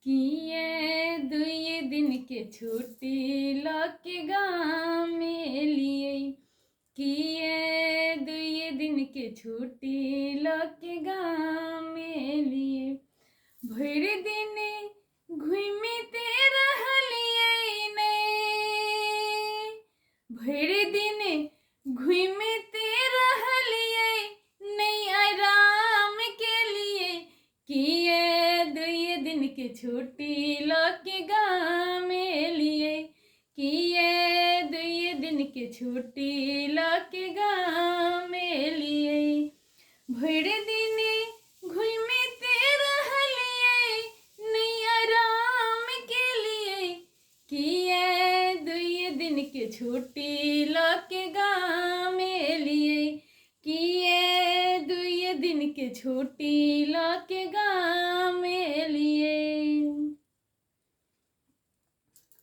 किए दुई दिन के छुट्टी लके गाँव में लिए। किए दुई दिन के छुट्टी लके गाँव में लिए। भर दिन घूमते रहलिए ने। भर दिन घूमते रहलिए नहीं आराम के लिए। किए दुई दिन के छुट्टी लके गाँव में लिए। किए दुई दिन के छुट्टी लके गाँव में लिए। भर दिन घूमते रहलिए नहीं आराम के लिए। किए दुई दिन के छुट्टी लके गाँव में लिए। किए दुई दिन के छुट्टी लके गाँव में लिए।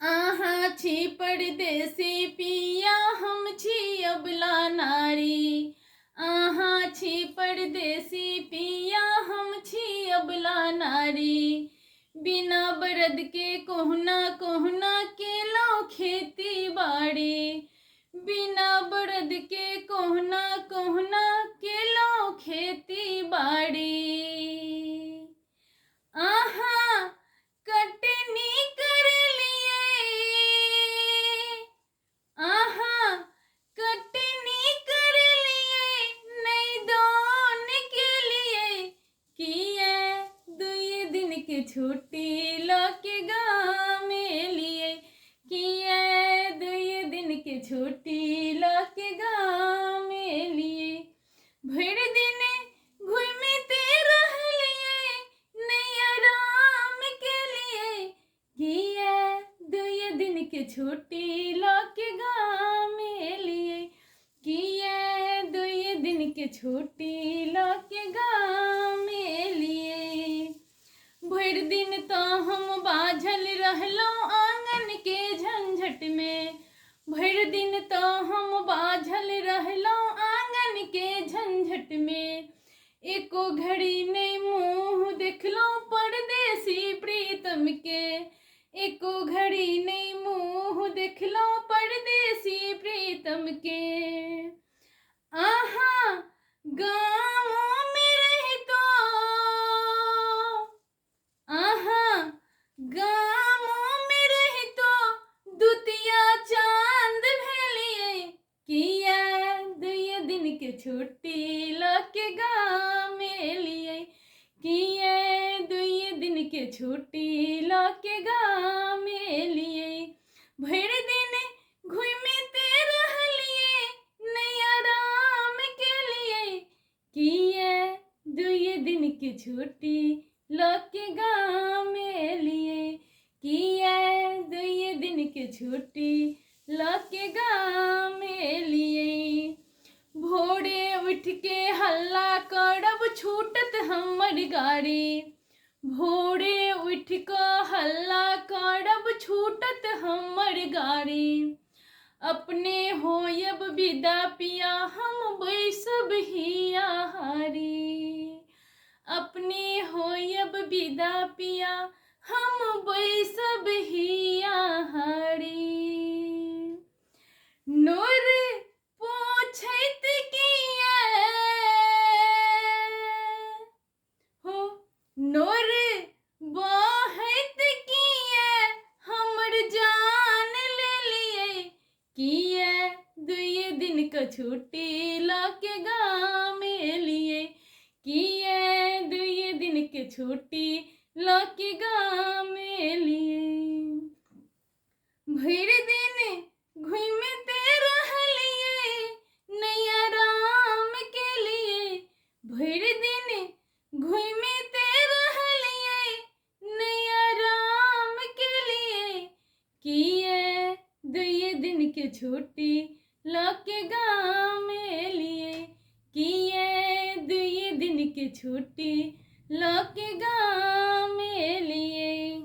आहा छी परदेसी पिया हम छी अबला नारी। आहा छी परदेसी पिया हम छी अबला नारी। बिना बरद के कोहना कोहना के लो खेती बाड़ी। बिना बरद के कोहना कोहना के लो खेती बाड़ी। आहा कटनी कर लिए। आहा कटनी कर लिए नहीं दोन के लिए। किए दुई दिन के छुट्टी लके गाँव में लिए। किए दुई दिन के छुट्टी लके गाँव में लिए। भर दिन घूमते रहलिए नहीं आराम के लिए। किए दुई दिन के छुट्टी लके गाँव में लिए। किए दुई दिन के छुट्टी लके गाँव में लिए। भर दिन तो हम बाझल रहलो आंगन के झंझट में। भर दिन तो हम बाझल रहलो आंगन के झंझट में। एको घड़ी नहीं मुँह देखलो परदेसी प्रीतम के। एको घड़ी नहीं मुँह देखलो परदेसी प्रीतम के। आहा गाँव में रही तो। आहा गाँव में रही तो दुतिया चांद भेलिए। किया दुई दिन के छुट्टी लके गाँव में लिए। किए दुई दिन के छुट्टी लके गाँव में लिए। भर दिन घूमते रहलिए नहीं आराम के लिए। किए दुई दिन की छुट्टी लके गाँव में लिए। किए दुई दिन की छुट्टी लके गाँव में लिए। भोरे उठ के हल्ला करब छूटत हमर गाड़ी। भोरे उठ के हल्ला करब छूटत हमर गाड़ी। अपने होयब विदा पिया हम बैसब हिया हारी। अपने होयब विदा पिया हम बैसब हिया हारी। नोर पोछैत किए हो। नोर बहैत किए हमर जान ले लिए। किए दुई दिन का छुट्टी लके गाँव में लिए। किए दुई दिन के छुट्टी लके गाँव में लिए। भर दिन घूमते रहलिए नहीं आराम के लिए। भर दिन घूमते रहलिए नहीं आराम के लिए। किए दुई दिन के छुट्टी लके गाँव में लिए। किए दुई दिन की छुट्टी लके गाँव में लिए।